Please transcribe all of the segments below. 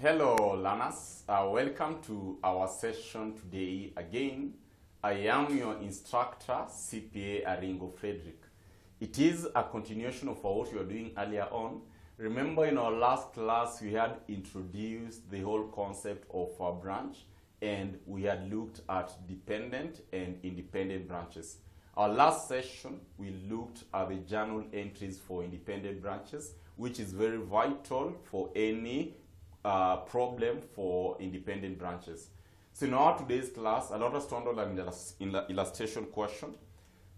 Hello learners, welcome to our session today. Again, I am your instructor CPA Aringo Frederick. It is a continuation of what we were doing earlier on. Remember, in our last class we had introduced the whole concept of a branch and we had looked at dependent and independent branches. Our last session we looked at the journal entries for independent branches, which is very vital for any problem for independent branches. So in our today's class, allow us to handle an illustration question.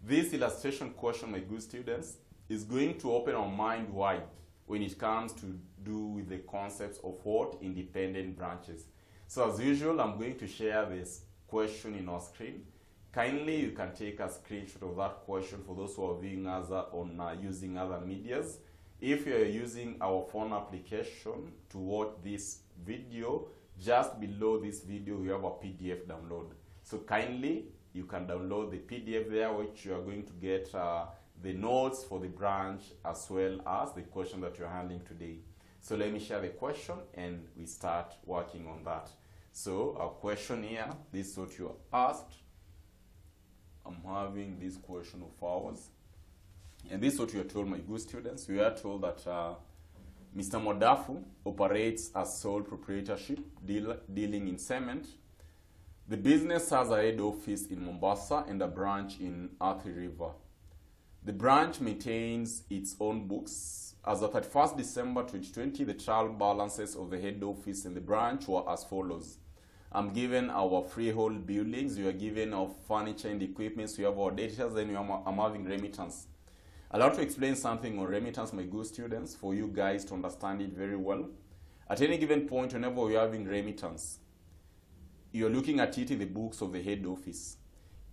This illustration question, my good students, is going to open our mind wide when it comes to do with the concepts of what independent branches. So as usual, I'm going to share this question in our screen. Kindly, you can take a screenshot of that question for those who are viewing us on using other medias. If you are using our phone application to watch this video, just below this video we have a PDF download. So kindly, you can download the PDF there, which you are going to get the notes for the branch as well as the question that you are handling today. So let me share the question and we start working on that. So our question here, this is what you are asked. I'm having this question of ours. And this is what we are told, my good students. We are told that Mr. Modafu operates a sole proprietorship dealing in cement. The business has a head office in Mombasa and a branch in Athi River. The branch maintains its own books. As of 31st December 2020, the trial balances of the head office and the branch were as follows. I'm given our freehold buildings, you are given our furniture and equipment, we have our debtors, then I'm having remittance. I'd like to explain something on remittance, my good students, for you guys to understand it very well. At any given point, whenever you're having remittance, you're looking at it in the books of the head office.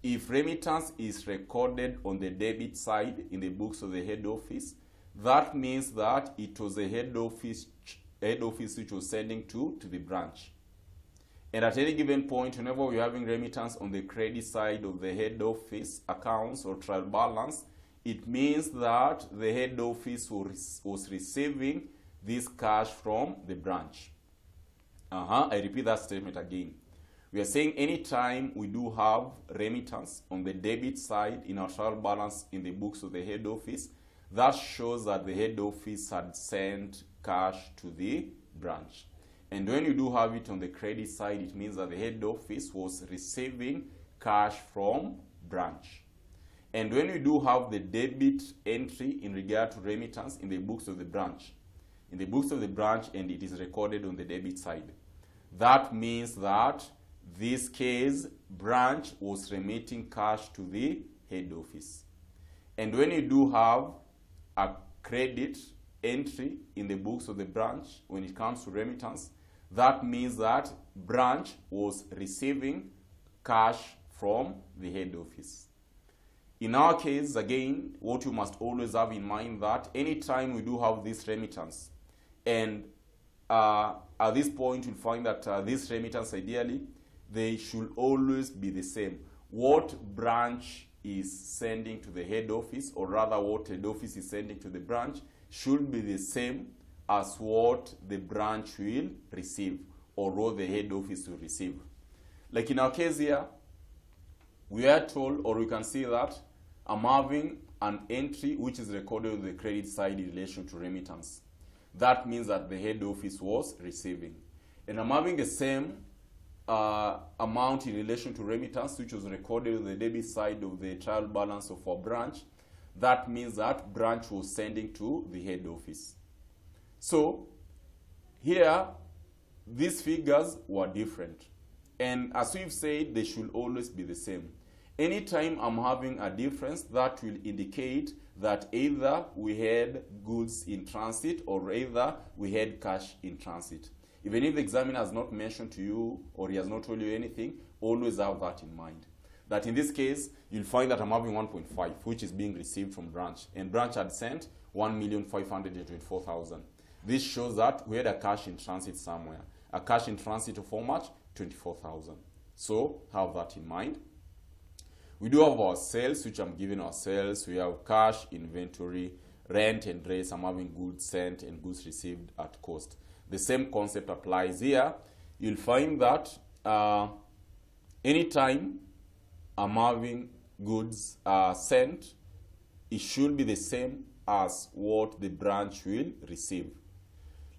If remittance is recorded on the debit side in the books of the head office, that means that it was the head office which was sending to the branch. And at any given point, whenever we're having remittance on the credit side of the head office accounts or trial balance, it means that the head office was receiving this cash from the branch. I repeat that statement again. We are saying anytime we do have remittance on the debit side in our trial balance in the books of the head office, that shows that the head office had sent cash to the branch. And when you do have it on the credit side, it means that the head office was receiving cash from branch. And when we do have the debit entry in regard to remittance in the books of the branch, and it is recorded on the debit side, that means that this case, branch was remitting cash to the head office. And when you do have a credit entry in the books of the branch when it comes to remittance, that means that branch was receiving cash from the head office. In our case, again, what you must always have in mind that anytime we do have this remittance, and at this point you'll find that this remittance, ideally, they should always be the same. What branch is sending to the head office, or rather what head office is sending to the branch, should be the same as what the branch will receive, or what the head office will receive. Like in our case here, we are told, or we can see that I'm having an entry which is recorded on the credit side in relation to remittance. That means that the head office was receiving. And I'm having the same amount in relation to remittance which was recorded on the debit side of the trial balance of our branch. That means that branch was sending to the head office. So here, these figures were different. And as we've said, they should always be the same. Anytime I'm having a difference, that will indicate that either we had goods in transit or either we had cash in transit. Even if the examiner has not mentioned to you or he has not told you anything, always have that in mind. That in this case, you'll find that I'm having 1.5, which is being received from branch. And branch had sent 1,524,000. This shows that we had a cash in transit somewhere. A cash in transit of how much? 24,000. So have that in mind. We do have our sales, which I'm giving our sales. We have cash, inventory, rent and rates, I'm having goods sent and goods received at cost. The same concept applies here. You'll find that anytime I'm having goods sent, it should be the same as what the branch will receive.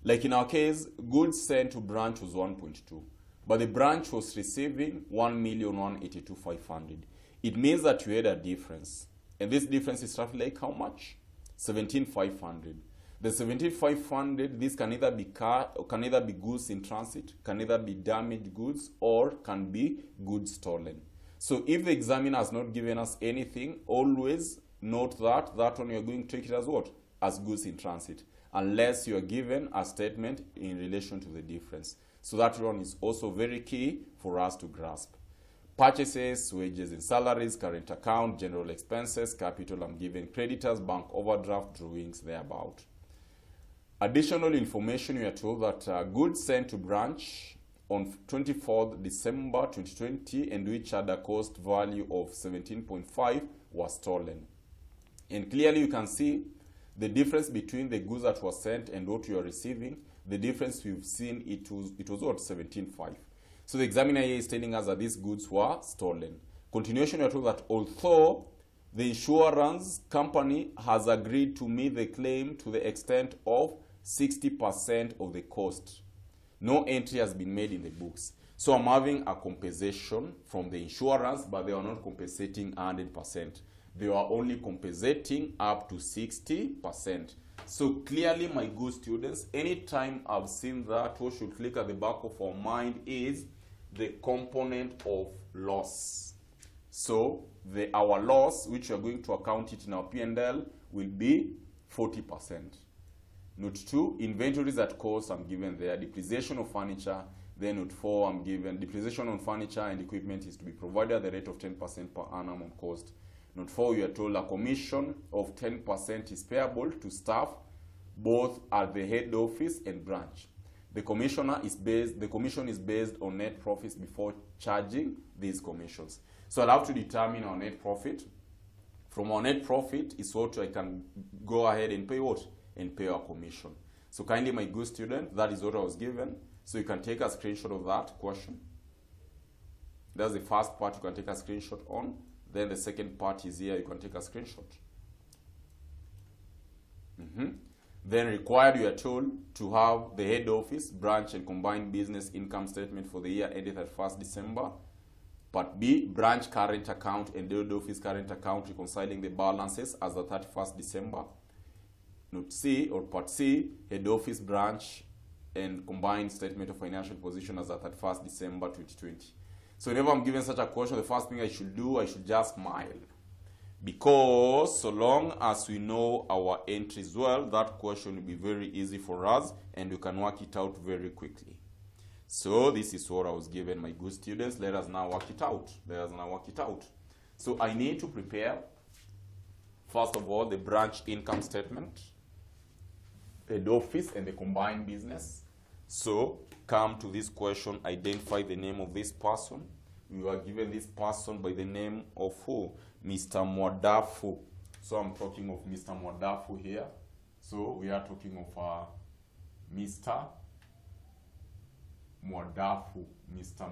Like in our case, goods sent to branch was 1.2, but the branch was receiving 1,182,500. It means that you had a difference, and this difference is roughly like how much? 17,500. The 17,500, this can either be goods in transit, can either be damaged goods, or can be goods stolen. So if the examiner has not given us anything, always note that one you're going to take it as what? As goods in transit, unless you are given a statement in relation to the difference. So that one is also very key for us to grasp. Purchases, wages and salaries, current account, general expenses, capital, I'm given creditors, bank overdraft, drawings, thereabout. Additional information, we are told that goods sent to branch on 24th December 2020 and which had a cost value of 17.5 was stolen. And clearly you can see the difference between the goods that were sent and what you are receiving. The difference we've seen, it was what? 17.5. So the examiner here is telling us that these goods were stolen. Continuation, we are told that although the insurance company has agreed to meet the claim to the extent of 60% of the cost, no entry has been made in the books. So I'm having a compensation from the insurance, but they are not compensating 100%. They are only compensating up to 60%. So clearly, my good students, anytime I've seen that, what should click at the back of our mind is the component of loss. So our loss, which we are going to account it in our P&L, will be 40%. Note 2, inventories at cost, I'm given there. Depreciation of furniture. Then note 4, I'm given depreciation on furniture and equipment is to be provided at the rate of 10% per annum on cost. Note 4, we are told a commission of 10% is payable to staff both at the head office and branch. The commission is based on net profits before charging these commissions. So I'll have to determine our net profit. From our net profit is what I can go ahead and pay what? And pay our commission. So kindly, my good student, that is what I was given. So you can take a screenshot of that question. That's the first part you can take a screenshot on. Then the second part is here, you can take a screenshot. Then required, you are told to have the head office, branch and combined business income statement for the year ended at 1st December. Part B, branch current account and head office current account reconciling the balances as the 31st December. Note C, or part C, head office, branch and combined statement of financial position as at 31st December 2020. So whenever I'm given such a question, the first thing I should do, I should just smile. Because so long as we know our entries well, that question will be very easy for us and we can work it out very quickly. So this is what I was given, my good students. Let us now work it out. So I need to prepare, first of all, the branch income statement, head office, and the combined business. So come to this question, identify the name of this person. We were given this person by the name of who? Mr. Mwadafu. So I'm talking of Mr. Mwadafu here. So we are talking of Mr. Mwadafu. Mr.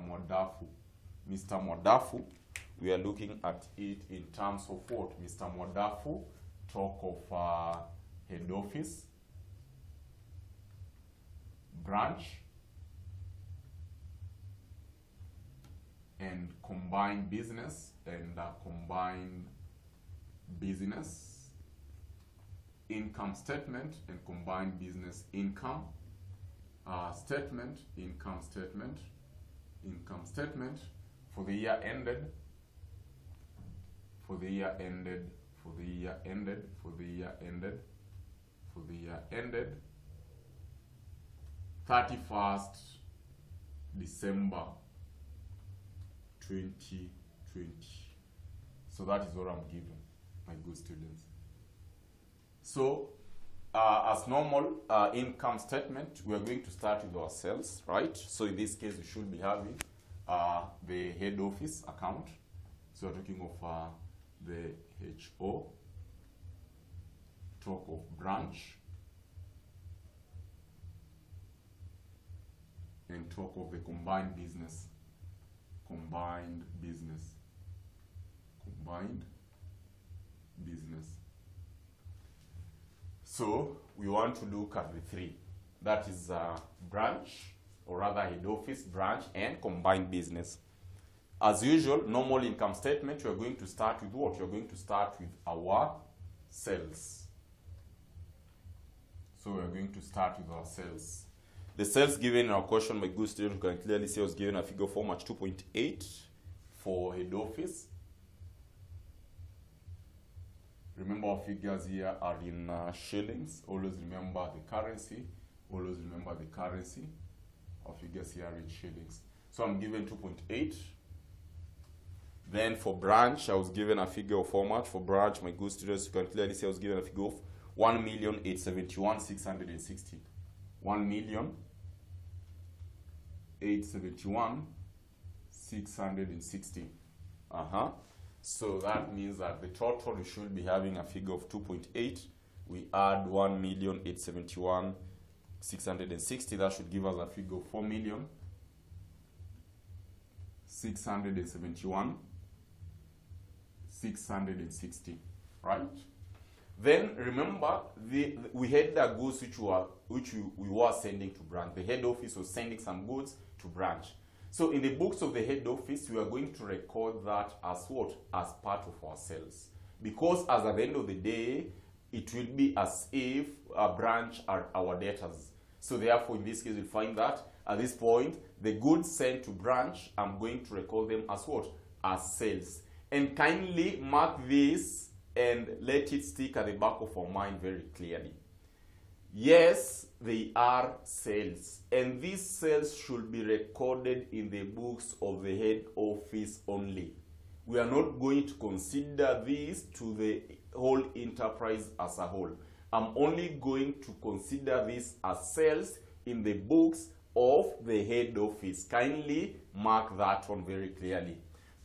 Mwadafu. We are looking at it in terms of what? Mr. Mwadafu, talk of head office, branch, and combined business, income statement and combined business income statement, income statement for the year ended 31st December 2020. So that is what I'm given, my good students. So as normal, income statement, we are going to start with our sales, right? So in this case, we should be having the head office account. So we're talking of the HO, talk of branch and talk of the combined business. Combined business. Combined business. So we want to look at the three. That is branch, or rather head office, branch, and combined business. As usual, normal income statement, you're going to start with what? You're going to start with our sales. So we're going to start with our sales. The sales given in our question by good student, you can clearly see was given a figure format 2.8 for head office. Remember, our figures here are in shillings. Always remember the currency. Always remember the currency. Our figures here are in shillings. So I'm given 2.8. Then for branch, I was given a figure format. For branch, my good students, you can clearly see I was given a figure of 1,871,660. 1,871,660. So that means that the total we should be having a figure of 2.8. We add 1,871,660. That should give us a figure of 4,671,660. Right? Then remember, we had the goods which we were sending to branch. The head office was sending some goods to branch. So in the books of the head office, we are going to record that as what? As part of our sales. Because as at the end of the day, it will be as if a branch are our debtors. So therefore, in this case, we find that at this point, the goods sent to branch, I'm going to record them as what? As sales. And kindly mark this and let it stick at the back of our mind very clearly. Yes, they are sales, and these sales should be recorded in the books of the head office only. We are not going to consider this to the whole enterprise as a whole. I'm only going to consider this as sales in the books of the head office. Kindly mark that one very clearly.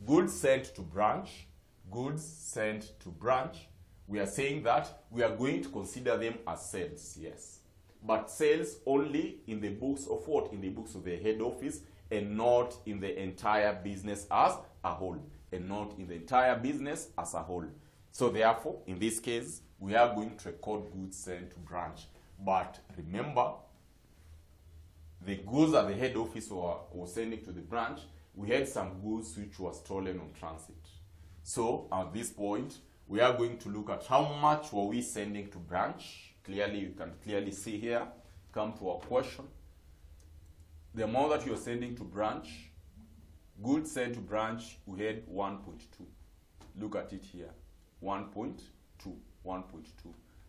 Goods sent to branch. Goods sent to branch. We are saying that we are going to consider them as sales, yes. But sales only in the books of what? In the books of the head office, and not in the entire business as a whole. And not in the entire business as a whole. So therefore, in this case, we are going to record goods sent to branch. But remember, the goods that the head office was sending to the branch, we had some goods which were stolen on transit. So at this point, we are going to look at how much were we sending to branch. Clearly, you can clearly see here, come to our question. The amount that you're sending to branch, goods sent to branch, we had 1.2. Look at it here, 1.2.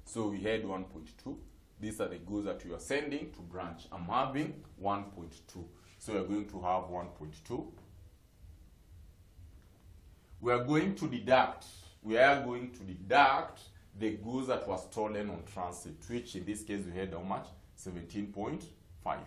So we had 1.2. These are the goods that we are sending to branch. I'm having 1.2. So we're going to have 1.2. We are going to deduct the goods that were stolen on transit, which in this case we had how much? 17.5.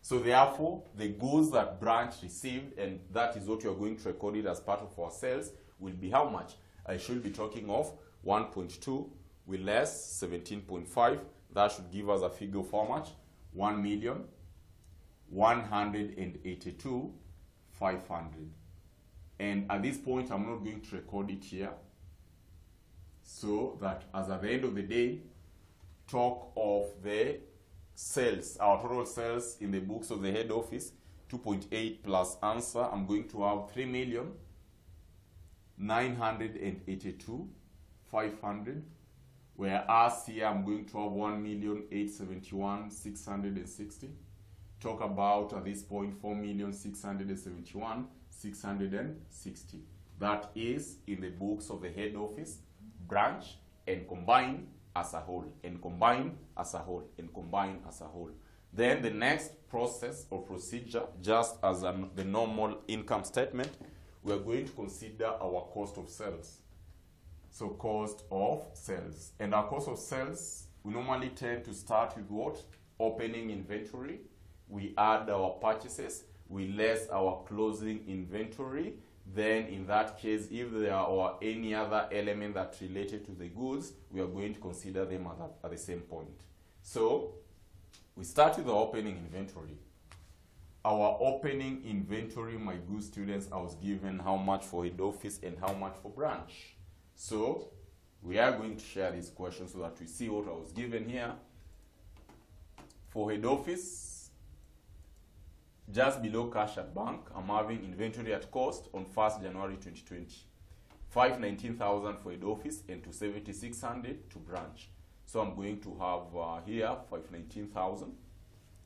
So therefore, the goods that branch received, and that is what you are going to record it as part of our sales, will be how much? I should be talking of 1.2 with less 17.5. That should give us a figure of how much? 1,182,500. And at this point, I'm not going to record it here. So that as at the end of the day, talk of the sales, our total sales in the books of the head office, 2.8 plus answer, I'm going to have 3,982,500. Whereas here I'm going to have 1,871,660. Talk about at this point 4,671,660. That is in the books of the head office, branch, and combine as a whole, and combine as a whole, and combine as a whole. Then the next process or procedure, just as the normal income statement, we are going to consider our cost of sales. So cost of sales. And our cost of sales, we normally tend to start with what? Opening inventory. We add our purchases. We less our closing inventory. then in that case, if there are any other element that related to the goods, we are going to consider them at the same point. So we start with the opening inventory. Our opening inventory, my good students, I was given how much for head office and how much for branch. So we are going to share these questions so that we see what I was given here. For head office, just below cash at bank, I'm having inventory at cost on 1st January 2020. 519,000 for head office and 276,600 to branch. So I'm going to have here 519,000.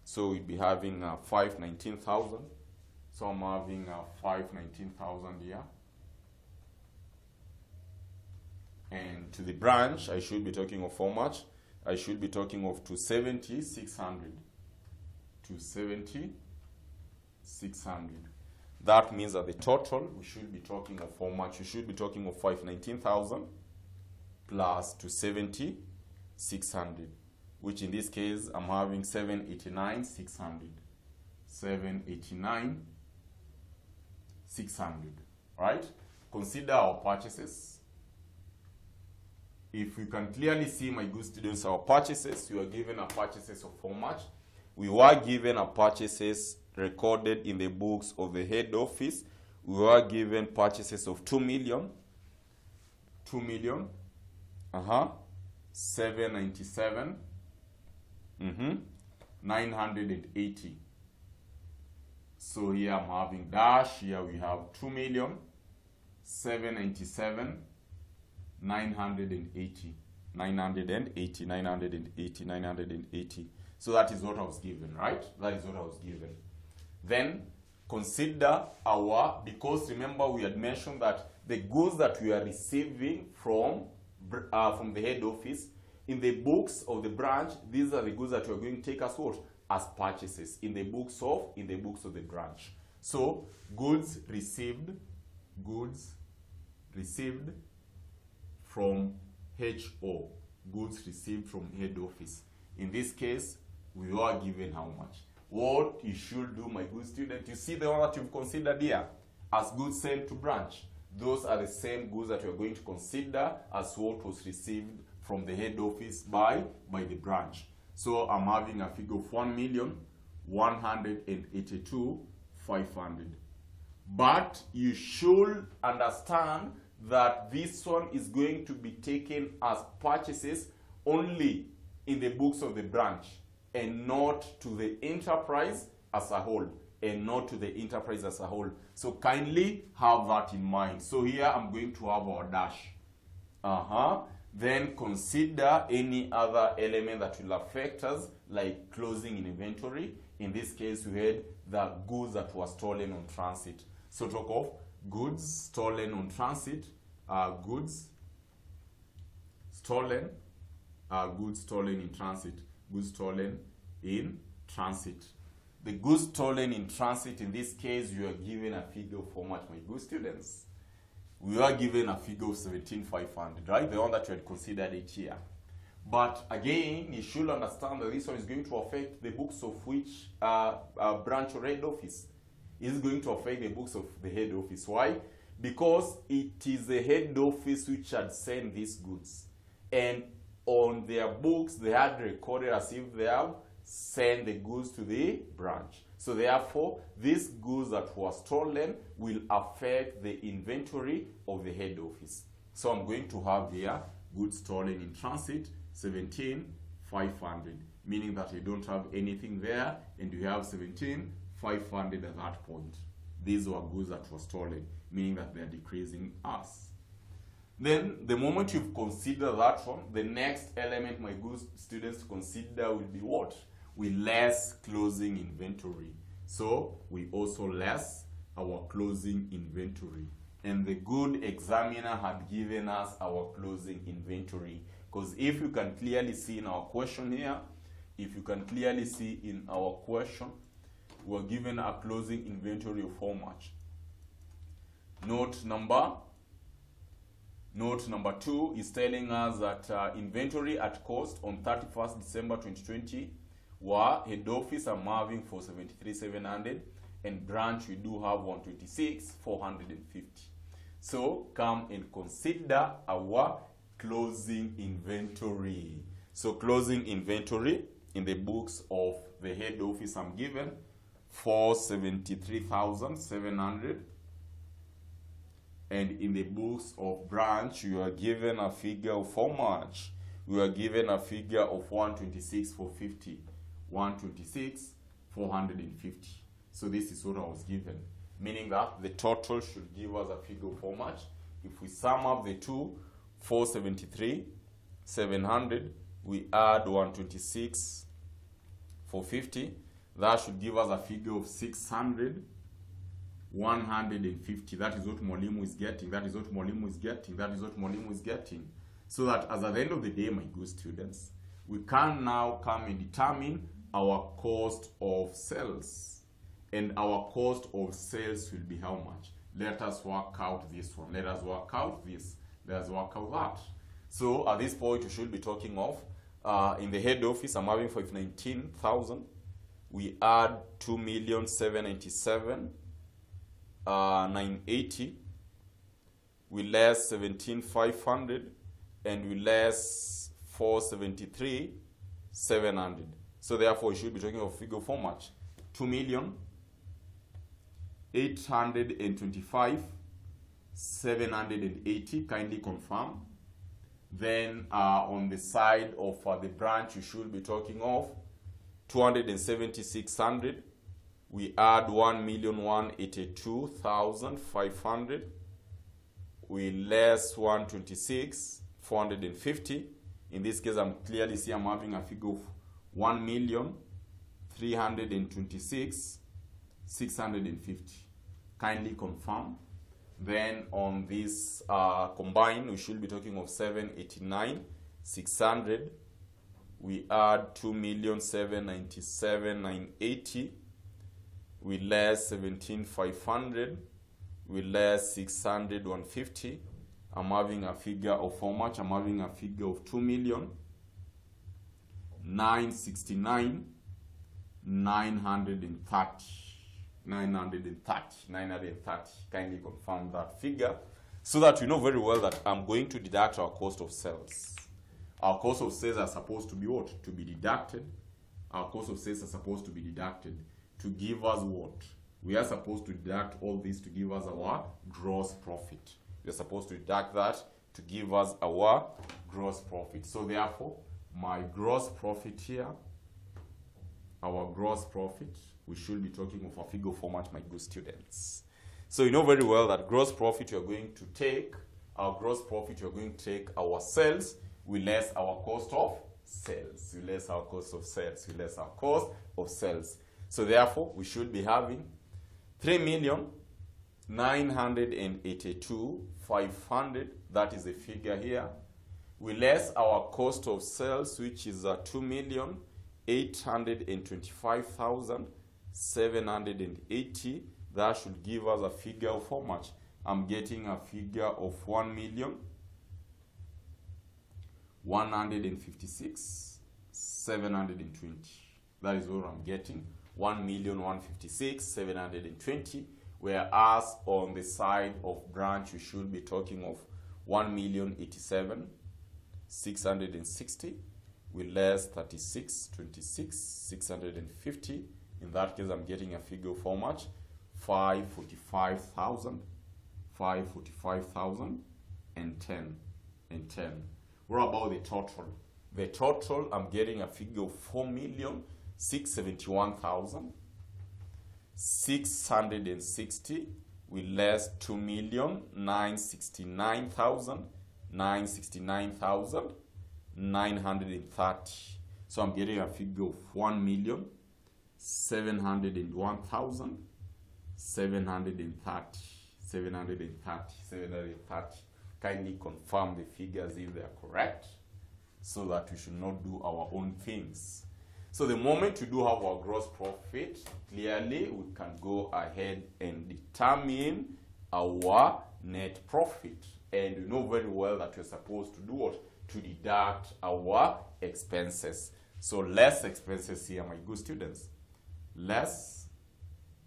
So we'll be having 519,000. So I'm having 519,000 here. And to the branch, I should be talking of how much? I should be talking of 270,600. 270,600. That means that the total, we should be talking of how much? We should be talking of 519,000 plus 270,600, which in this case, I'm having 789,600. 789,600, right? Consider our purchases. If you can clearly see, my good students, our purchases, we are given a purchases of how much? We were given a purchases recorded in the books of the head office. We were given purchases of 2 million. 2 million. 797. 980. So here I'm having dash. Here we have 2 million. 797. 980. 980. 980. 980. So that is what I was given, right? That is what I was given. Then consider our, because remember we had mentioned that the goods that we are receiving from the head office, in the books of the branch, these are the goods that we are going to take as what? As purchases in the books of the branch. So goods received from HO, goods received from head office. In this case, we are given how much? What you should do, my good student, you see the one that you've considered here as goods sent to branch. Those are the same goods that you're going to consider as what was received from the head office by the branch. So I'm having a figure of 1,182,500. But you should understand that this one is going to be taken as purchases only in the books of the branch and not to the enterprise as a whole. So kindly have that in mind. So here I'm going to have our dash. Then consider any other element that will affect us, like closing in inventory. In this case, we had the goods that were stolen on transit. So talk of goods stolen on transit, goods stolen in transit, goods stolen in transit. The goods stolen in transit, in this case, you are given a figure of how much, my good students? We are given a figure of 17,500, right? The one that you had considered it here. But again, you should understand that this one is going to affect the books of which branch or head office. It is going to affect the books of the head office. Why? Because it is the head office which had sent these goods. And on their books, they had recorded as if they have sent the goods to the branch. So therefore, these goods that were stolen will affect the inventory of the head office. So I'm going to have here goods stolen in transit, 17,500, meaning that you don't have anything there and you have 17,500 at that point. These were goods that were stolen, meaning that they're decreasing us. Then the moment you've considered that one, the next element, my good students, to consider will be what? We less closing inventory. So we also less our closing inventory. And the good examiner had given us our closing inventory. Because if you can clearly see in our question here, we're given a closing inventory of how much? Note number 2 is telling us that inventory at cost on 31st December 2020 were head office I'm having for 73,700 and branch we do have 126,450. So come and consider our closing inventory. So closing inventory in the books of the head office I'm given 473,700, and in the books of branch you are given a figure of how much? We are given a figure of 126,450. 126,450. So this is what I was given, meaning that the total should give us a figure of how much? If we sum up the two, 473,700, we add 126,450, that should give us a figure of 600,150. That is what Mwalimu is getting. That is what Mwalimu is getting. That is what Mwalimu is getting. So that as at the end of the day, my good students, we can now come and determine our cost of sales. And our cost of sales will be how much? Let us work out this one. Let us work out this. Let us work out that. So at this point, we should be talking of, in the head office, I'm having 519,000. We add 2,797,980. We less 17,500, and we less 473,700. So therefore, we should be talking of a figure of how much? 2,825,780. Kindly confirm. Then on the side of the branch, you should be talking of 276,600. We add 1,182,500. We less 126,450. In this case, I'm clearly see I'm having a figure of 1,326,650. Kindly confirm. Then on this combined, we should be talking of 789,600. We add 2,797,980. We less 17,500. We less 600,150. I'm having a figure of how much? I'm having a figure of 2,969,930. 930. Kindly confirm that figure so that you know very well that I'm going to deduct our cost of sales. Our cost of sales are supposed to be what? To be deducted. Our cost of sales are supposed to be deducted to give us what? We are supposed to deduct all this to give us our gross profit. We are supposed to deduct that to give us our gross profit. So therefore, my gross profit here, our gross profit, we should be talking of a figure of how much, my good students. So you know very well that gross profit you're going to take, our gross profit you're going to take our sales, we less our cost of sales. We less our cost of sales. We less our cost of sales. So therefore, we should be having 3,982,500. That is the figure here. We less our cost of sales, which is 2,825,780. That should give us a figure of how much? I'm getting a figure of 1,156,720. That is what I'm getting. 1,156,720. Whereas on the side of branch, you should be talking of 1,087,660. We less 36,26,650. In that case, I'm getting a figure of how much? 545,000. 545,010 and 10. What about the total? The total, I'm getting a figure of 4,671,660. We less 2,969,930. So I'm getting a figure of 1,701,730. 730. Kindly confirm the figures if they are correct, so that we should not do our own things. So the moment we do have our gross profit, clearly we can go ahead and determine our net profit. And you know very well that we're supposed to do what? To deduct our expenses. So less expenses here, my good students. Less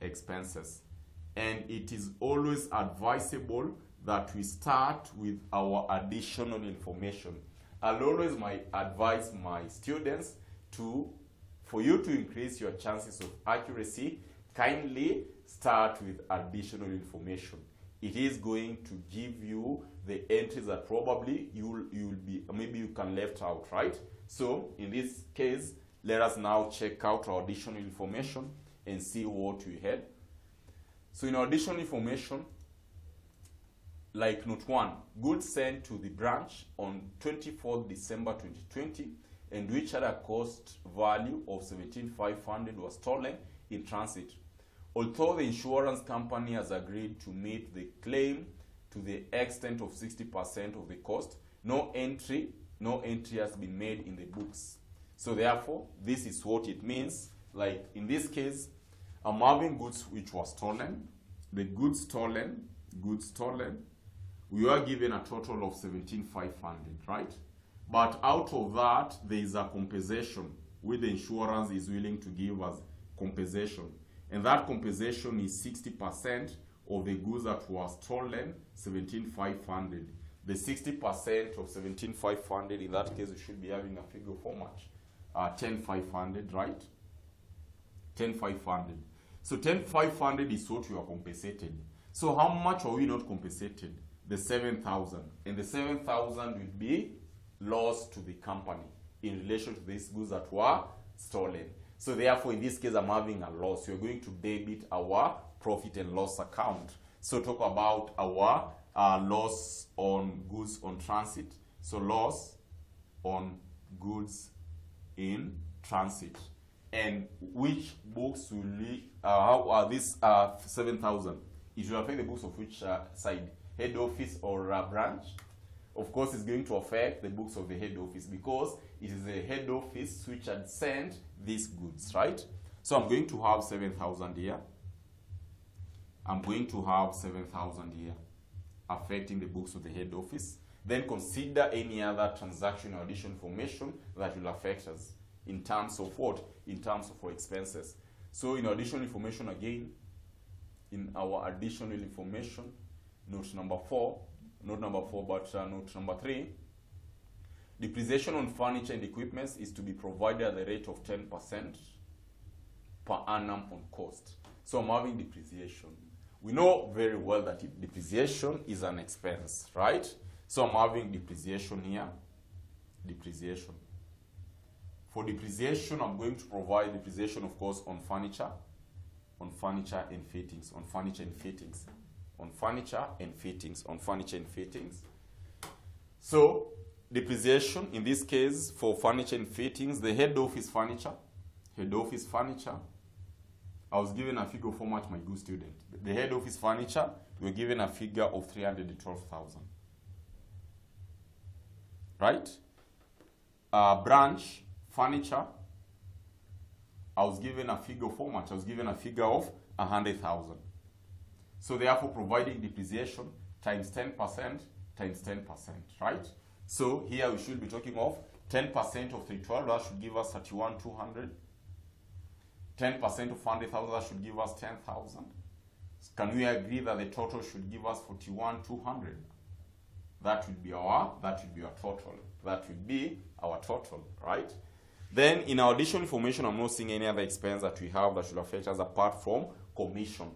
expenses. And it is always advisable that we start with our additional information. I'll always advise my students for you to increase your chances of accuracy, kindly start with additional information. It is going to give you the entries that probably maybe you can left out, right? So in this case, let us now check out our additional information and see what we had. So in our additional information, like note 1, goods sent to the branch on 24th December 2020 and which had a cost value of 17,500 was stolen in transit. Although the insurance company has agreed to meet the claim to the extent of 60% of the cost, no entry has been made in the books. So therefore, this is what it means. Like in this case, I'm having goods which were stolen. The goods stolen, we were given a total of 17,500, right? But out of that, there is a compensation which the insurance is willing to give us compensation. And that compensation is 60% of the goods that were stolen, 17,500. The 60% of 17,500, in that case, we should be having a figure of how much? 10,500, right? 10,500. So 10,500 is what we are compensated. So how much are we not compensated? The 7,000. And the 7,000 will be lost to the company in relation to these goods that were stolen. So therefore, in this case, I'm having a loss. We're going to debit our profit and loss account. So talk about our loss on goods on transit. So loss on goods in transit. And which books will how are these 7,000? It will affect the books of which side? Head office or branch? Of course, it's going to affect the books of the head office because it is the head office which had sent these goods, right? So I'm going to have 7,000 here. I'm going to have 7,000 here, affecting the books of the head office. Then consider any other transaction or additional information that will affect us in terms of what? In terms of our expenses. So in additional information again, in our additional information, note number 3, depreciation on furniture and equipment is to be provided at the rate of 10% per annum on cost. So I'm having depreciation. We know very well that depreciation is an expense, right? So I'm having depreciation here, depreciation. For depreciation, I'm going to provide depreciation, of course, on furniture and fittings, on furniture and fittings. On furniture and fittings, on furniture and fittings. So, depreciation, in this case, for furniture and fittings, the head office furniture, I was given a figure of how much, my good student. The head office furniture, we were given a figure of 312,000. Right? Branch furniture, I was given a figure of how much? I was given a figure of 100,000. So therefore, providing depreciation times 10% times 10%, right? So here we should be talking of 10% of 312, that should give us 31,200. 10% of 100,000, that should give us 10,000. Can we agree that the total should give us 41,200? That would be our total. That would be our total, right? Then in our additional information, I'm not seeing any other expense that we have that should affect us apart from commission.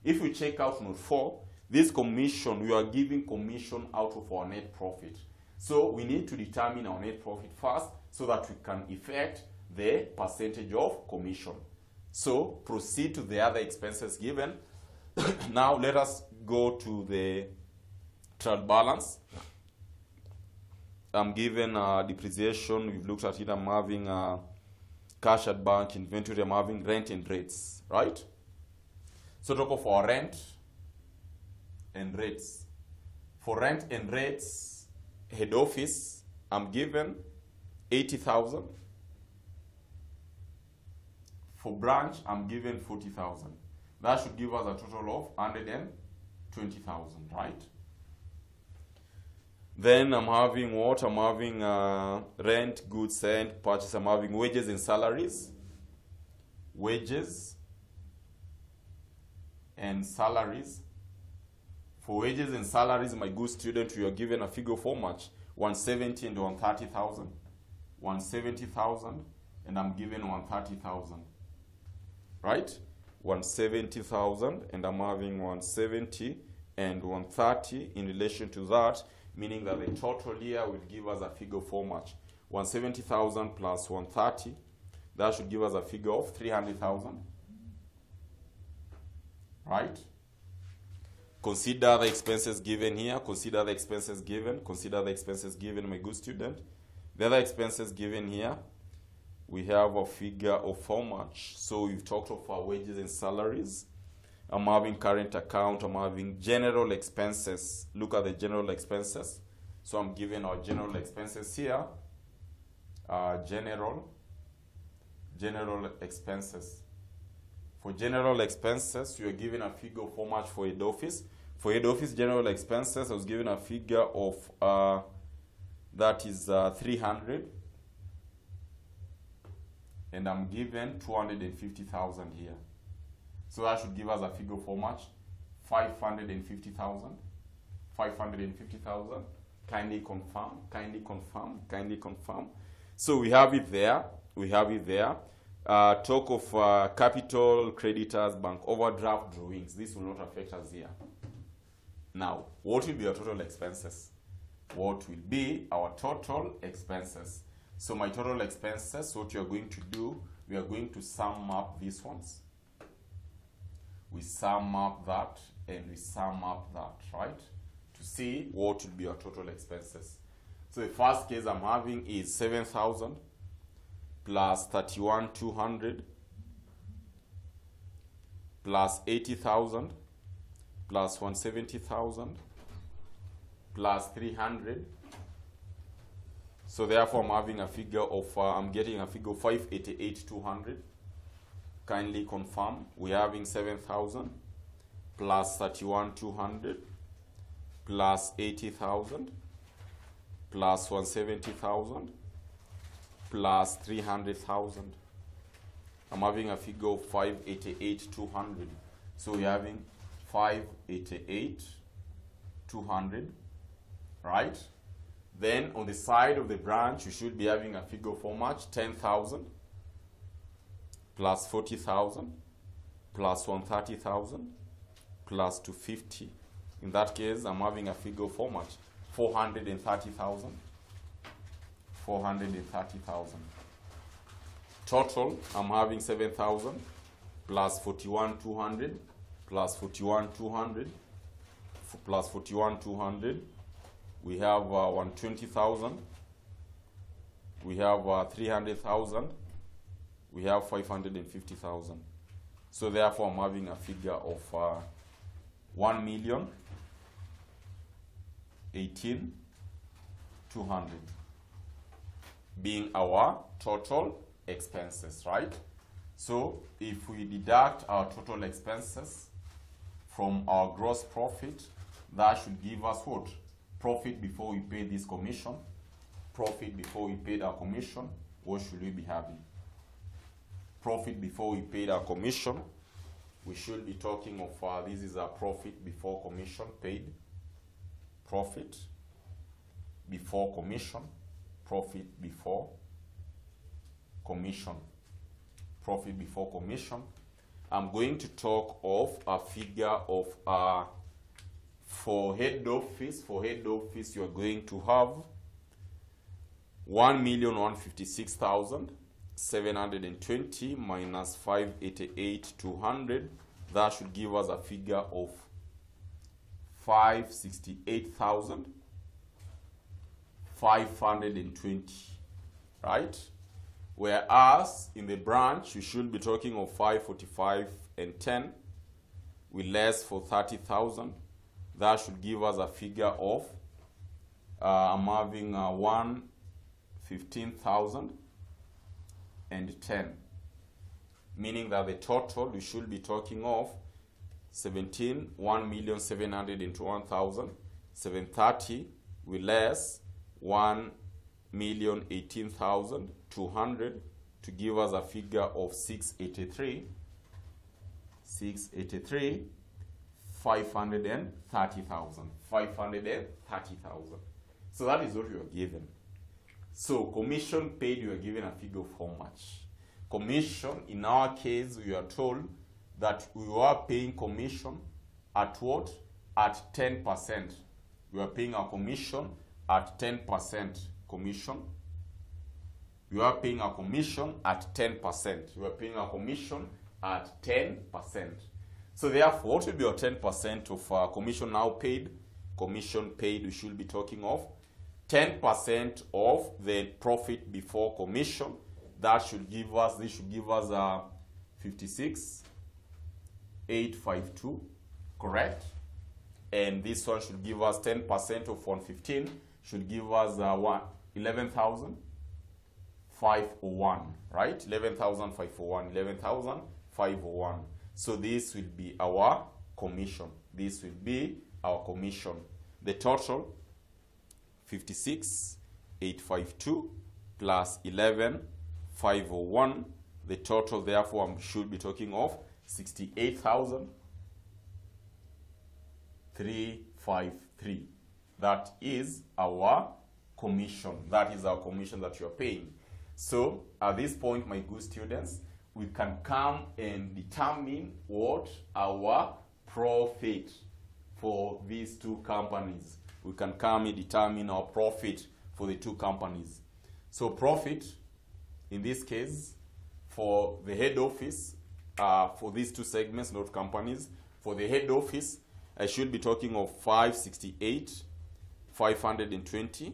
If we check out note 4, this commission, we are giving commission out of our net profit. So we need to determine our net profit first so that we can effect the percentage of commission. So proceed to the other expenses given. Now let us go to the trial balance. I'm given depreciation, we've looked at it, I'm having cash at bank, inventory, I'm having rent and rates, right? So talk of our rent and rates. For rent and rates, head office, I'm given 80,000. For branch, I'm given 40,000. That should give us a total of 120,000, right? Then I'm having what? I'm having rent, goods sent, purchase. I'm having wages and salaries. Wages and salaries. For wages and salaries, my good student, you are given a figure of how much? 170 and 130,000. 170,000 and I'm given 130,000. Right? 170,000 and I'm having 170 and 130 in relation to that, meaning that the total here will give us a figure of how much? 170,000 plus 130. That should give us a figure of 300,000. Right? Consider the expenses given here. Consider the expenses given. Consider the expenses given, my good student. The other expenses given here, we have a figure of how much. So we've talked of our wages and salaries. I'm having current account. I'm having general expenses. Look at the general expenses. So I'm given our general expenses here. General expenses. For general expenses, you are given a figure of how much for head office. For head office general expenses, I was given a figure of that is 300, and I'm given 250,000 here. So that should give us a figure of how much? 550,000. 550,000. Kindly confirm. Kindly confirm. Kindly confirm. So we have it there. We have it there. Talk of capital, creditors, bank overdraft, drawings. This will not affect us here. Now, what will be our total expenses? What will be our total expenses? So my total expenses, what you are going to do, we are going to sum up these ones. We sum up that and we sum up that, right? To see what will be our total expenses. So the first case I'm having is 7,000 plus 31,200 plus 80,000 plus 170,000 plus 300. So therefore I'm having a figure of, I'm getting a figure of 588,200. Kindly confirm. We're having 7,000 plus 31,200 plus 80,000 plus 170,000 plus 300,000. I'm having a figure of 588,200. So we're having 588,200, right? Then on the side of the branch, you should be having a figure of how much? 10,000 plus 40,000 plus 130,000 plus 250. In that case, I'm having a figure of how much? 430,000. 430,000. Total, I'm having 7,000 plus 41,200 plus 41,200 plus 41,200. We have 120,000. We have 300,000. We have 550,000. So therefore, I'm having a figure of 1,018,200 being our total expenses, right? So if we deduct our total expenses from our gross profit, that should give us what? Profit before we pay this commission. Profit before we paid our commission. What should we be having? Profit before we paid our commission. We should be talking of this is a profit before commission paid. Profit before commission. Profit before commission. Profit before commission. I'm going to talk of a figure of for head office. For head office, you're going to have 1,156,720 minus 588,200. That should give us a figure of 568,520, right? Whereas in the branch, you should be talking of 545 and 10 with less for 30,000. That should give us a figure of, I'm having 115,010, meaning that the total we should be talking of 1,721,730 with less 1,018,200 to give us a figure of 683. 530,000. 530,000. So that is what you are given. So commission paid, you are given a figure of how much. Commission, in our case, we are told that we are paying commission at what? At 10%. We are paying a commission at 10% commission. You are paying a commission at 10%. You are paying a commission at 10%. So therefore, what will be your 10% of commission now paid? Commission paid, we should be talking of 10% of the profit before commission. That should give us, this should give us 56,852, correct? And this one should give us 10% of 115, should give us 11,501, right? 11,501, 11,501. So this will be our commission. This will be our commission. The total, 56,852 plus 11,501. The total, therefore, I should be talking of 68,353. That is our commission. That is our commission that you are paying. So at this point, my good students, we can come and determine what our profit for these two companies. We can come and determine our profit for the two companies. So profit, in this case, for the head office, for these two segments, not companies, for the head office, I should be talking of 568,520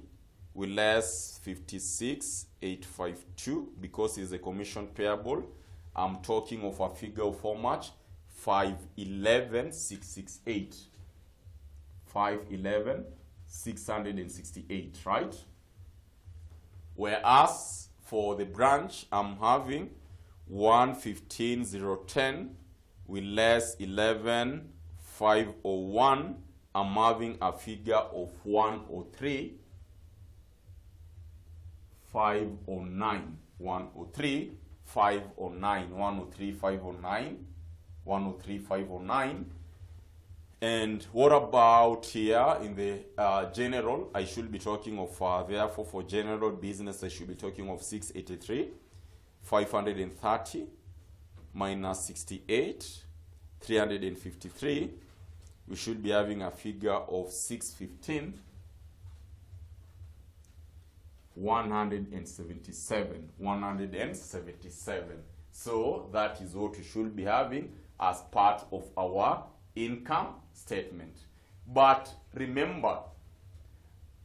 with less 56,852 because it's a commission payable. I'm talking of a figure of how much? 511,668. 511,668, right? Whereas for the branch, I'm having 115,010 with less 11,501. I'm having a figure of 103,509. 103,509. 103,509. 103,509. And what about here in the general? I should be talking of, therefore, for general business, I should be talking of 683,530 minus 68,353. We should be having a figure of 615,177. 177. So that is what we should be having as part of our income statement. But remember,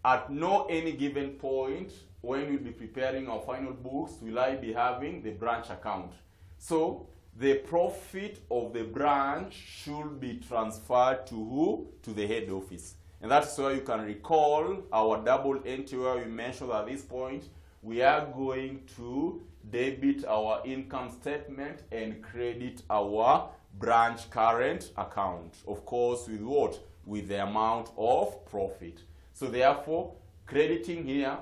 at no any given point when we'll be preparing our final books, will I be having the branch account. So the profit of the branch should be transferred to who? To the head office. And that's why you can recall our double entry where we mentioned at this point, we are going to debit our income statement and credit our branch current account. Of course, with what? With the amount of profit. So therefore, crediting here,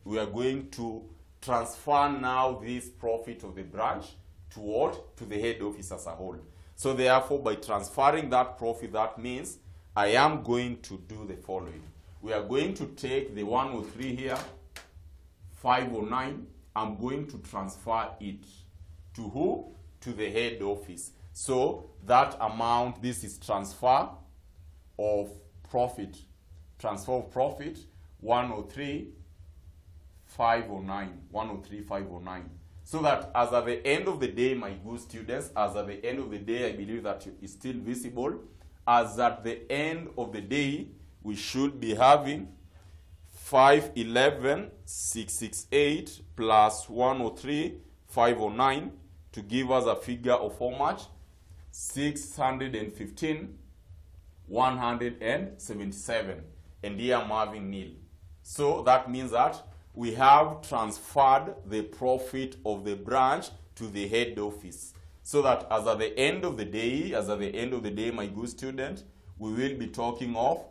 we are going to transfer now this profit of the branch to what? To the head office as a whole. So therefore, by transferring that profit, that means I am going to do the following. We are going to take the 103 here, 509. I'm going to transfer it to who? To the head office. So that amount, this is transfer of profit. Transfer of profit, 103,509. 103,509. So that as at the end of the day, my good students, as at the end of the day, I believe that is still visible. As at the end of the day, we should be having 511,668 plus 103,509 to give us a figure of how much? 615,177. And here I'm having nil. So that means that we have transferred the profit of the branch to the head office. So that as at the end of the day, my good student, we will be talking of,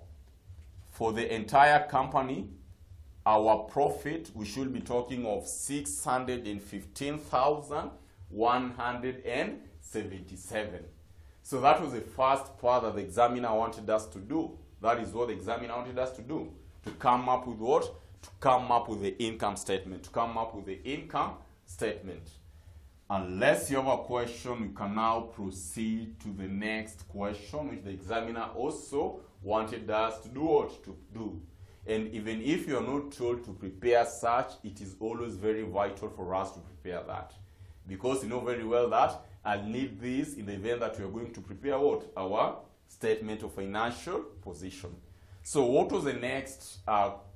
for the entire company, our profit, we should be talking of 615,177. So that was the first part that the examiner wanted us to do. That is what the examiner wanted us to do. To come up with what? To come up with the income statement. To come up with the income statement. Unless you have a question, we can now proceed to the next question, which the examiner also wanted us to do what? To do. And even if you are not told to prepare such, it is always very vital for us to prepare that. Because you know very well that I'll need this in the event that we are going to prepare what? Our statement of financial position. So what was the next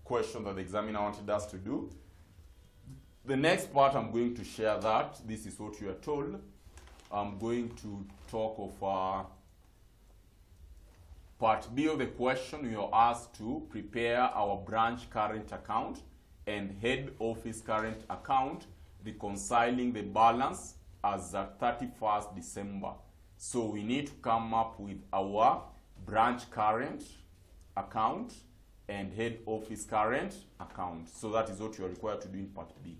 question that the examiner wanted us to do? The next part I'm going to share that. This is what you are told. I'm going to talk of part B of the question. We are asked to prepare our branch current account and head office current account, reconciling the balance as at 31st December. So we need to come up with our branch current account and head office current account. So that is what you are required to do in part B.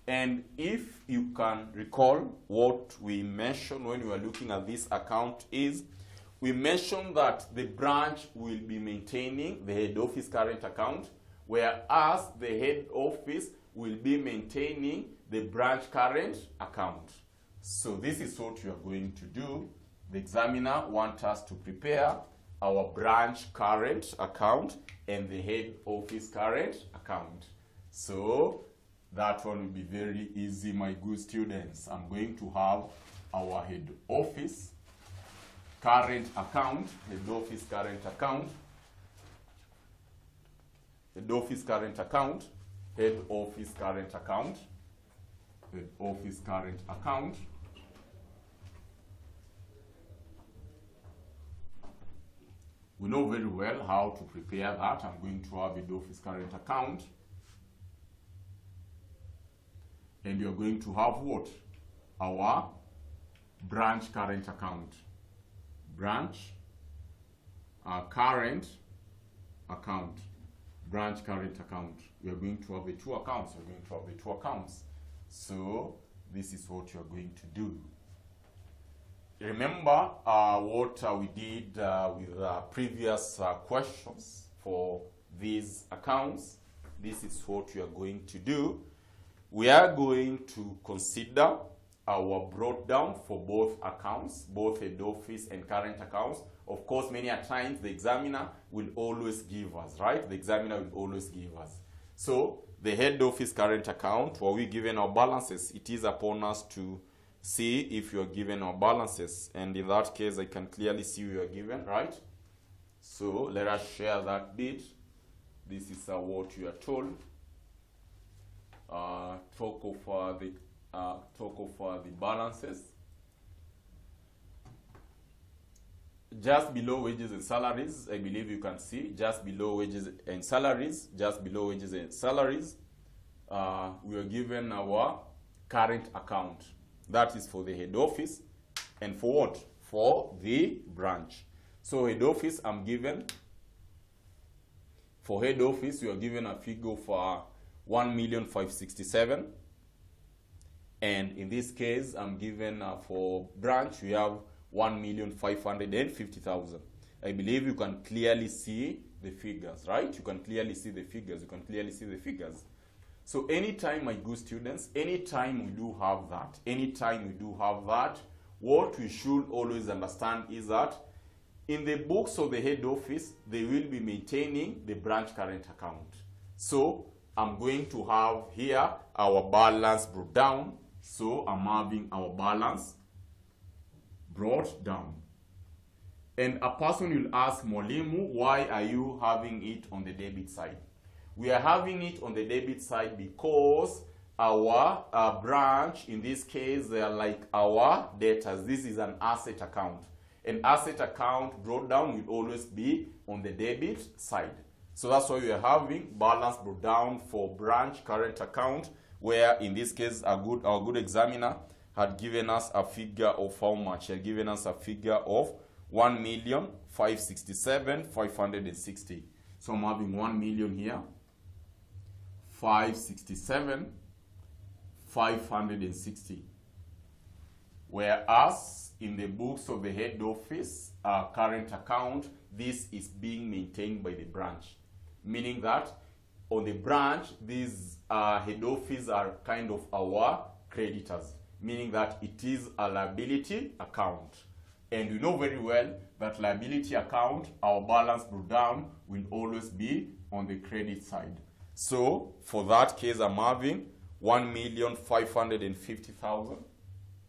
And if you can recall what we mentioned when we were looking at this account is, we mentioned that the branch will be maintaining the head office current account, whereas the head office will be maintaining the branch current account. So this is what you are going to do. The examiner wants us to prepare our branch current account and the head office current account. So that one will be very easy, my good students. I'm going to have our head office current account, head office current account, head office current account, head office current account, head office current account, we know very well how to prepare that. I'm going to have head office current account. And you're going to have what? Our branch current account. Branch current account. Branch current account. We are going to have the two accounts. We're going to have the two accounts. So this is what you're going to do. Remember what we did with previous questions for these accounts. This is what you are going to do. We are going to consider our brought down for both accounts, both head office and current accounts. Of course, many a times the examiner will always give us, right? The examiner will always give us. So the head office current account, were we given our balances? It is upon us to see if you are given our balances. And in that case, I can clearly see you are given, right? So let us share that bit. This is what you are told. Talk of the balances. Just below wages and salaries, I believe you can see, just below wages and salaries, just below wages and salaries, we are given our current account. That is for the head office. And for what? For the branch. So head office, I'm given, for head office, we are given a figure of 1,567,000, and in this case I'm given for branch we have 1,550,000. I believe you can clearly see the figures, right? You can clearly see the figures. You can clearly see the figures. So anytime, my good students, anytime we do have that, what we should always understand is that in the books of the head office, they will be maintaining the branch current account. So I'm going to have here our balance brought down. So I'm having our balance brought down. And a person will ask, Mwalimu, why are you having it on the debit side? We are having it on the debit side because our branch, in this case, they are like our debtors. This is an asset account. An asset account brought down will always be on the debit side. So that's why we are having balance brought down for branch current account, where in this case our good examiner had given us a figure of how much? He had given us a figure of 1,567,560. So I'm having 1 million here, 567,560. Whereas in the books of the head office, current account, this is being maintained by the branch. Meaning that on the branch, these head office are kind of our creditors. Meaning that it is a liability account. And we know very well that liability account, our balance breakdown will always be on the credit side. So for that case, I'm having 1,550,000,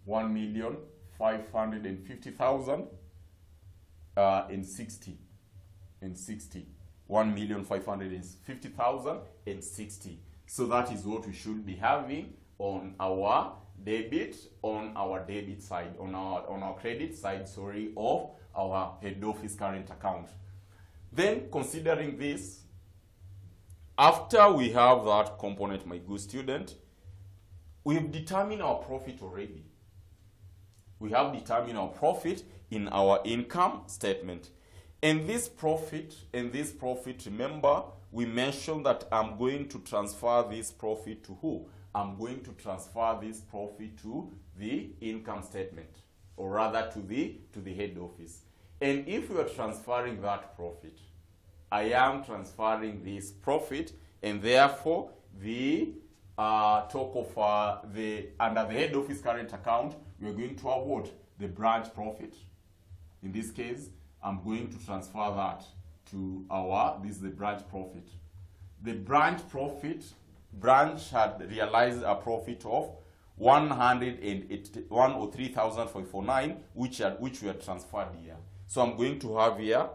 1,550,000 and 60, 1,550,000 and 60. So that is what we should be having on our debit side, on our credit side, sorry, of our head office current account. Then considering this, after we have that component, my good student, we've determined our profit already. We have determined our profit in our income statement. And this profit, remember, we mentioned that I'm going to transfer this profit to who? I'm going to transfer this profit to the income statement, or rather to the head office. And if we are transferring that profit, I am transferring this profit, and therefore the talk of under the head office current account, we are going to have what? The branch profit. In this case, I'm going to transfer that to this is the branch profit. The branch profit, branch had realized a profit of 103,549, which we had transferred here. So I'm going to have here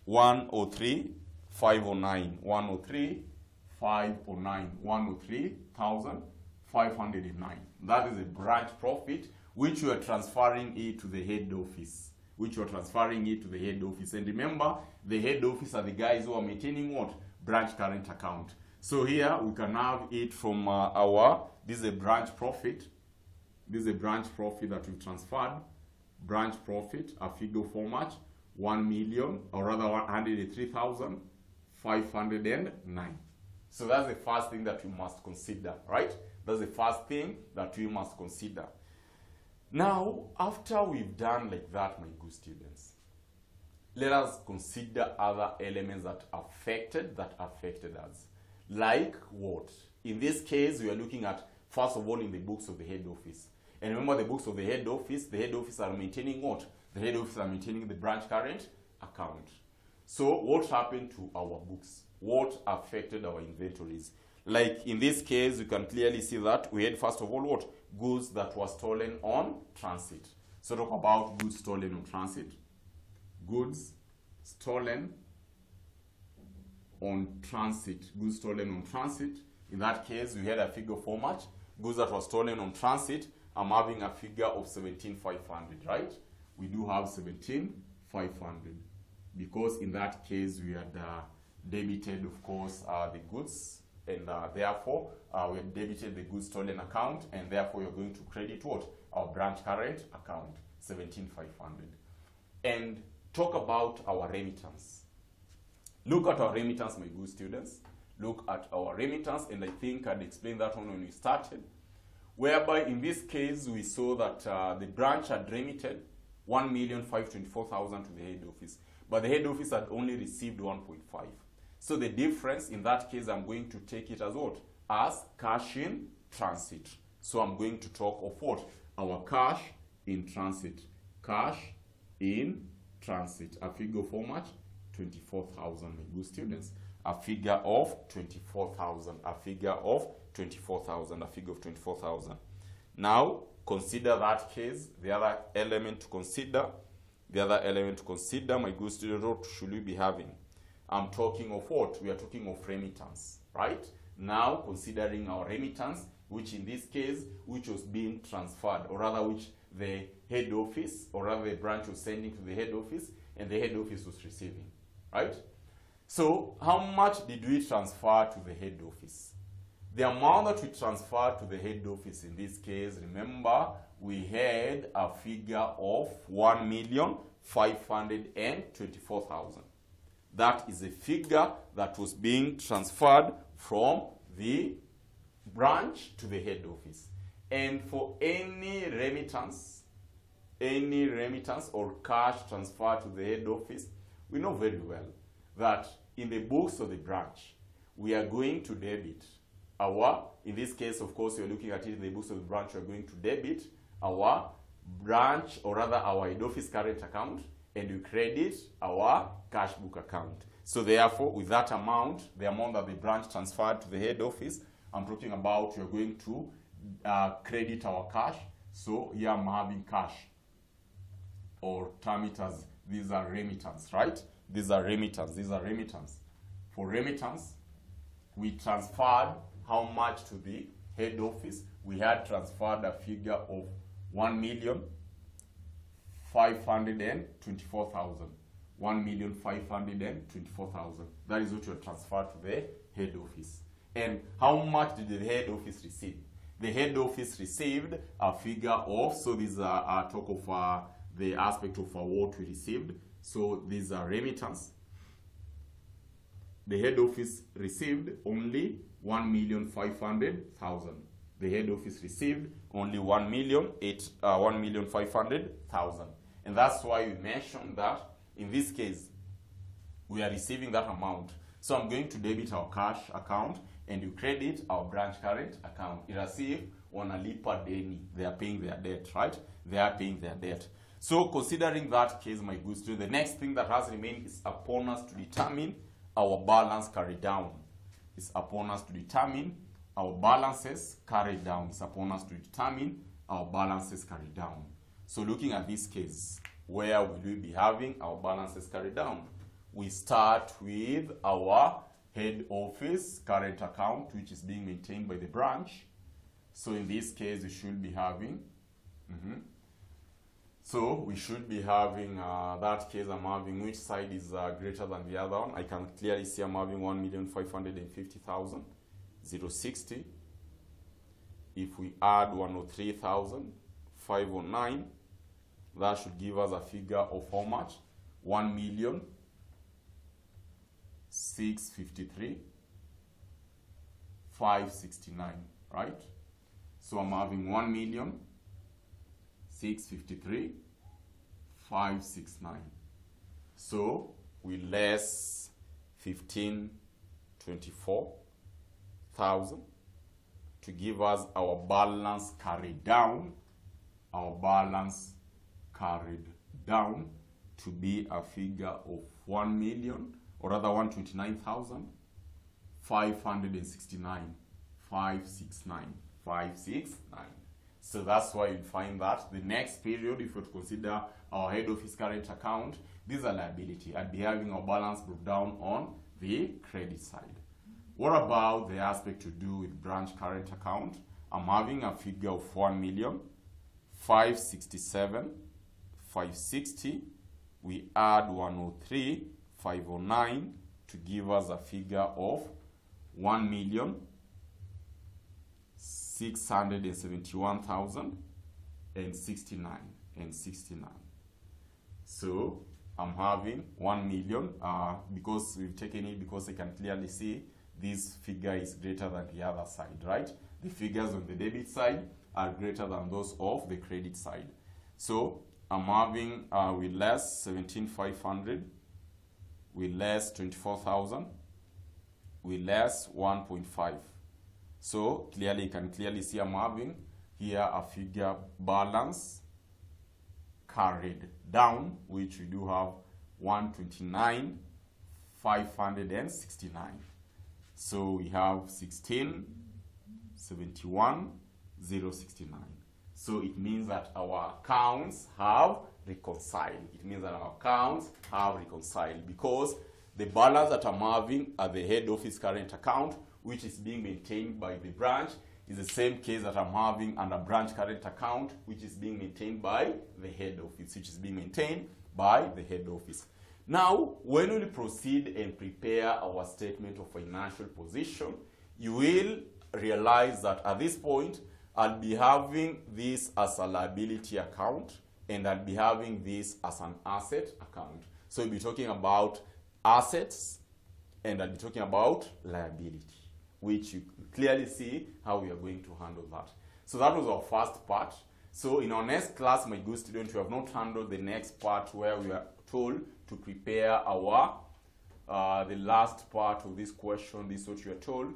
103,509, 103,509. That is a branch profit which we are transferring it to the head office. And remember, the head office are the guys who are maintaining what? Branch current account. So here we can have it from this is a branch profit. This is a branch profit that we've transferred. Branch profit, a figure for much? 103,509. So that's the first thing that we must consider, right? That's the first thing that we must consider. Now, after we've done like that, my good students, let us consider other elements that affected us. Like what? In this case, we are looking at, first of all, in the books of the head office. And remember, the books of the head office are maintaining what? The head office are maintaining the branch current account. So what happened to our books? What affected our inventories? Like in this case, you can clearly see that we had, first of all, what? Goods that were stolen on transit. So talk about goods stolen on transit. Goods stolen on transit. Goods stolen on transit. In that case, we had a figure for much? Goods that were stolen on transit. I'm having a figure of 17,500, right? We do have 17,500 because in that case we had debited, of course, the goods, and therefore we had debited the goods stolen account, and therefore you're going to credit what? Our branch current account, 17,500. And talk about our remittance. Look at our remittance, my good students. Look at our remittance, and I think I'd explained that one when we started, whereby in this case we saw that the branch had remitted 1,524,000 to the head office, but the head office had only received 1.5. So the difference in that case, I'm going to take it as what? As cash in transit. So I'm going to talk of what? Our cash in transit. Cash in transit. A figure for much? 24,000, my good students. A figure of 24,000. A figure of 24,000. A figure of 24,000. Now, consider that case. The other element to consider, my good students, what should we be having? I'm talking of what? We are talking of remittance, right? Now, considering our remittance, which in this case, which was being transferred, or rather which the head office, or rather the branch was sending to the head office, and the head office was receiving, right? So, how much did we transfer to the head office? The amount that we transferred to the head office in this case, remember, we had a figure of 1,524,000. That is a figure that was being transferred from the branch to the head office. And for any remittance any remittance or cash transfer to the head office, we know very well that in the books of the branch, we are going to debit our, in this case, of course, you're looking at it in the books of the branch, we're going to debit our branch, or rather our head office current account, and we credit our cash book account. So therefore, with that amount, the amount that the branch transferred to the head office, I'm talking about, you're going to credit our cash. So here I'm having cash, or term it as, these are remittance, right? These are remittance, these are remittance. For remittance, we transferred how much to the head office? We had transferred a figure of 1,524,000. 1,524,000. That is what you transferred to the head office. And how much did the head office receive? The head office received a figure of, so these are talk of the aspect of what we received. So these are remittance. The head office received only 1,500,000. The head office received only 1,500,000. And that's why we mentioned that in this case, we are receiving that amount. So I'm going to debit our cash account and you credit our branch current account. It as if wanalipa deni. They are paying their debt, right? They are paying their debt. So considering that case, my good student, the next thing that has remained is upon us to determine our balance carried down. It's upon us to determine our balances carried down. It's upon us to determine our balances carried down. So looking at this case, where will we be having our balances carried down? We start with our head office current account, which is being maintained by the branch. So in this case, we should be having, so we should be having that case. I'm having which side is greater than the other one. I can clearly see I'm having 1,550,000, 060. If we add 103,509, that should give us a figure of how much? 1,653,569, right? So I'm having 1,653,569. So we less 1524,000 to give us our balance carried down. Our balance carried down to be a figure of 1,129,569. 569. So that's why you find that the next period, if you would consider our head office current account, this is a liability. I'd be having our balance broke down on the credit side. What about the aspect to do with branch current account? I'm having a figure of 1,567,560. We add 103,509 to give us a figure of 1,671,069. So I'm having 1 million because we've taken it because I can clearly see this figure is greater than the other side, right? The figures on the debit side are greater than those of the credit side. So I'm having we less 17,500, we less 24,000, we less 1.5. So clearly you can clearly see I'm having here a figure balance carried down, which we do have 129,569. So we have 16,71,069. So it means that our accounts have reconciled. It means that our accounts have reconciled because the balance that I'm having at the head office current account, which is being maintained by the branch, is the same case that I'm having under branch current account, which is being maintained by the head office, which is being maintained by the head office. Now, when we proceed and prepare our statement of financial position, you will realize that at this point, I'll be having this as a liability account, and I'll be having this as an asset account. So we'll be talking about assets, and I'll be talking about liability, which you clearly see how we are going to handle that. So that was our first part. So in our next class, my good student, we have not handled the next part where we are told to prepare our, the last part of this question. This is what you are told.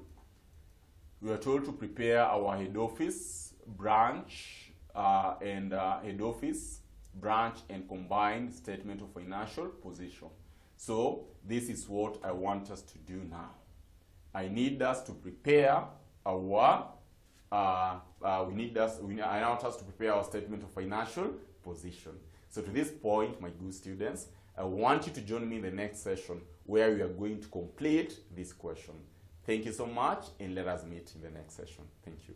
We are told to prepare our head office, branch, head office, branch, and combined statement of financial position. So this is what I want us to do now. I need us to prepare our, I want us to prepare our statement of financial position. So to this point, my good students, I want you to join me in the next session where we are going to complete this question. Thank you so much, and let us meet in the next session. Thank you.